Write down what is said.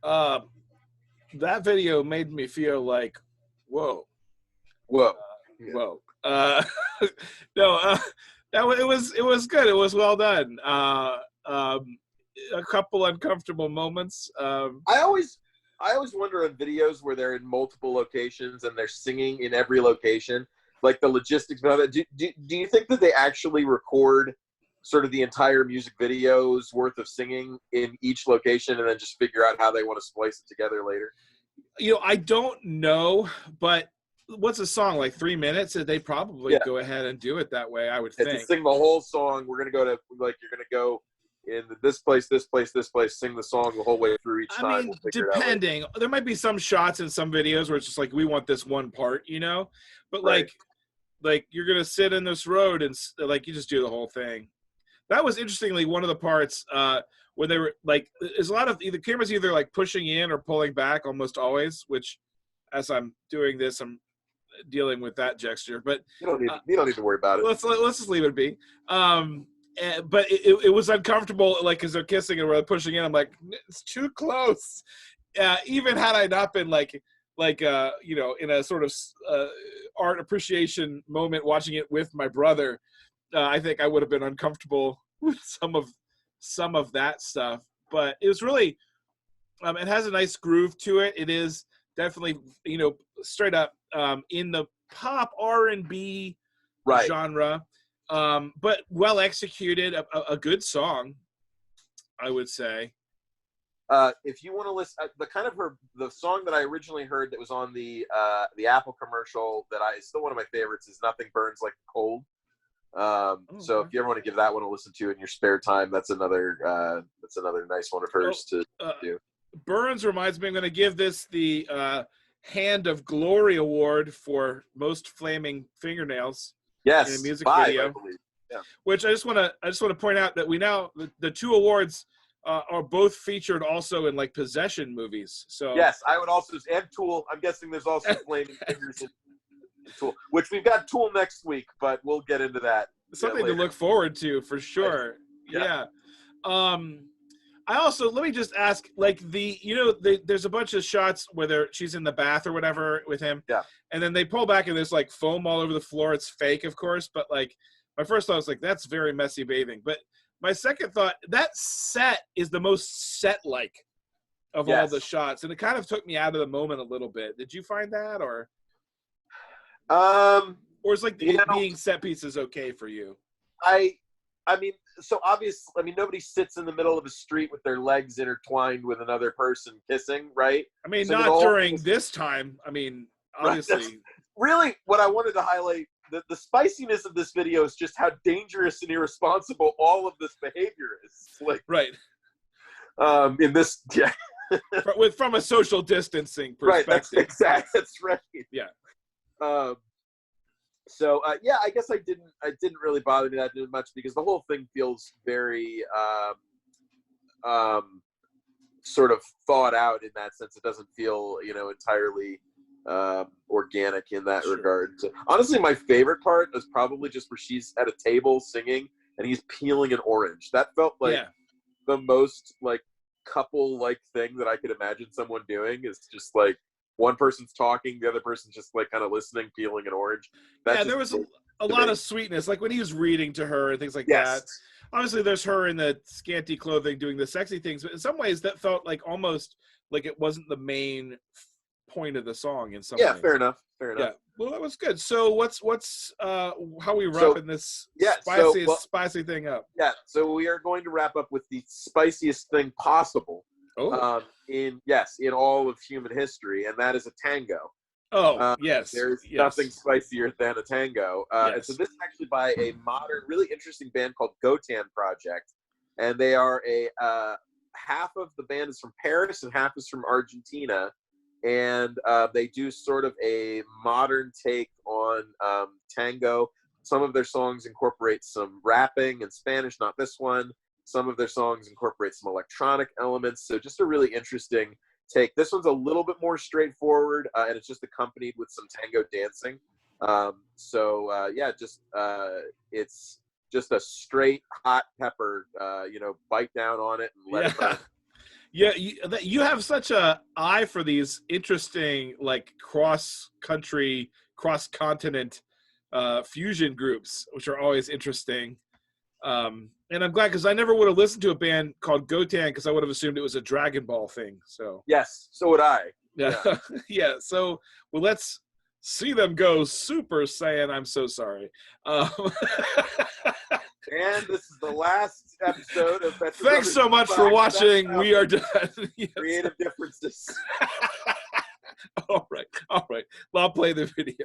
Uh, that video made me feel like, whoa, Whoa. Yeah. whoa. No, it was good. It was well done. A couple uncomfortable moments. I always wonder on videos where they're in multiple locations and they're singing in every location, like the logistics of it. Do you think that they actually record sort of the entire music video's worth of singing in each location and then just figure out how they want to splice it together later? I don't know, but what's a song, like 3 minutes? They probably go ahead and do it that way, I would think. To sing the whole song, we're going to go to, like, you're going to go in this place, this place, this place, sing the song the whole way through each time. I mean, depending. There might be some shots in some videos where it's just like, we want this one part, But, right. like you're going to sit in this road and, like, you just do the whole thing. That was, interestingly, one of the parts where they were, like, there's a lot of, the camera's either, like, pushing in or pulling back almost always, which, as I'm doing this, I'm dealing with that gesture. But you don't need to worry about it. Let's just leave it be. But it was uncomfortable, like, because they're kissing and we're pushing in. I'm like, it's too close. Even had I not been like in a sort of art appreciation moment watching it with my brother, I think I would have been uncomfortable with some of that stuff. But it was really, it has a nice groove to it. It is definitely, straight up in the pop R&B genre. But well executed, a good song, I would say. If you want to listen, the song that I originally heard that was on the Apple commercial that is still one of my favorites is "Nothing Burns Like Cold." So if you ever want to give that one a listen to in your spare time, that's another nice one of hers to do. Burns reminds me, I'm going to give this the Hand of Glory Award for most flaming fingernails. Yes, in a music video. I believe. Yeah. Which I just want to point out that we now the two awards are both featured also in, like, Possession movies. So yes, I would also, and Tool. I'm guessing there's also Flaming Fingers in Tool, which we've got Tool next week, but we'll get into that. Something to look forward to for sure. Yeah. I also, let me just ask, like, there's a bunch of shots where she's in the bath or whatever with him. Yeah. And then they pull back and there's, like, foam all over the floor. It's fake, of course, but, like, my first thought was, like, that's very messy bathing. But my second thought, that set is the most set-like of all the shots. And it kind of took me out of the moment a little bit. Did you find that, or is, like, being set pieces okay for you? I mean, so obviously, nobody sits in the middle of a street with their legs intertwined with another person kissing, right? I mean, so not during this time. I mean, obviously. Right. Really, what I wanted to highlight, the spiciness of this video is just how dangerous and irresponsible all of this behavior is. Like, right. In this, from a social distancing perspective. Right, that's right. Yeah. So I guess it didn't really bother me that much because the whole thing feels very sort of thought out in that sense. It doesn't feel entirely organic in that regard. So, honestly, my favorite part is probably just where she's at a table singing and he's peeling an orange. That felt like the most, like, couple-like thing that I could imagine someone doing, is just like one person's talking, the other person's just, like, kind of listening, peeling an orange. There was a lot of sweetness, like when he was reading to her and things like that. Obviously, there's her in the scanty clothing doing the sexy things, but in some ways that felt like almost like it wasn't the main point of the song in some ways. Fair enough. Yeah, well, that was good. So what's how we wrapping this spicy thing up? Yeah, so we are going to wrap up with the spiciest thing possible. In all of human history, and that is a tango. There's nothing spicier than a tango. And so this is actually by a modern, really interesting band called Gotan Project, and they are half of the band is from Paris and half is from Argentina, and they do sort of a modern take on tango. Some of their songs incorporate some rapping in Spanish, not this one. Some of their songs incorporate some electronic elements, so just a really interesting take. This one's a little bit more straightforward, and it's just accompanied with some tango dancing. It's just a straight hot pepper, bite down on it and let it burn. Yeah, you have such a eye for these interesting, like, cross-country, cross-continent fusion groups, which are always interesting. And I'm glad, because I never would have listened to a band called Gotan, because I would have assumed it was a Dragon Ball thing. So yes, so would I. Yeah. Yeah. So, well, let's see them go Super Saiyan. I'm so sorry. And this is the last episode of Betcha Thanks so much for watching. We are done. Yes. Creative differences. All right. Well, I'll play the video.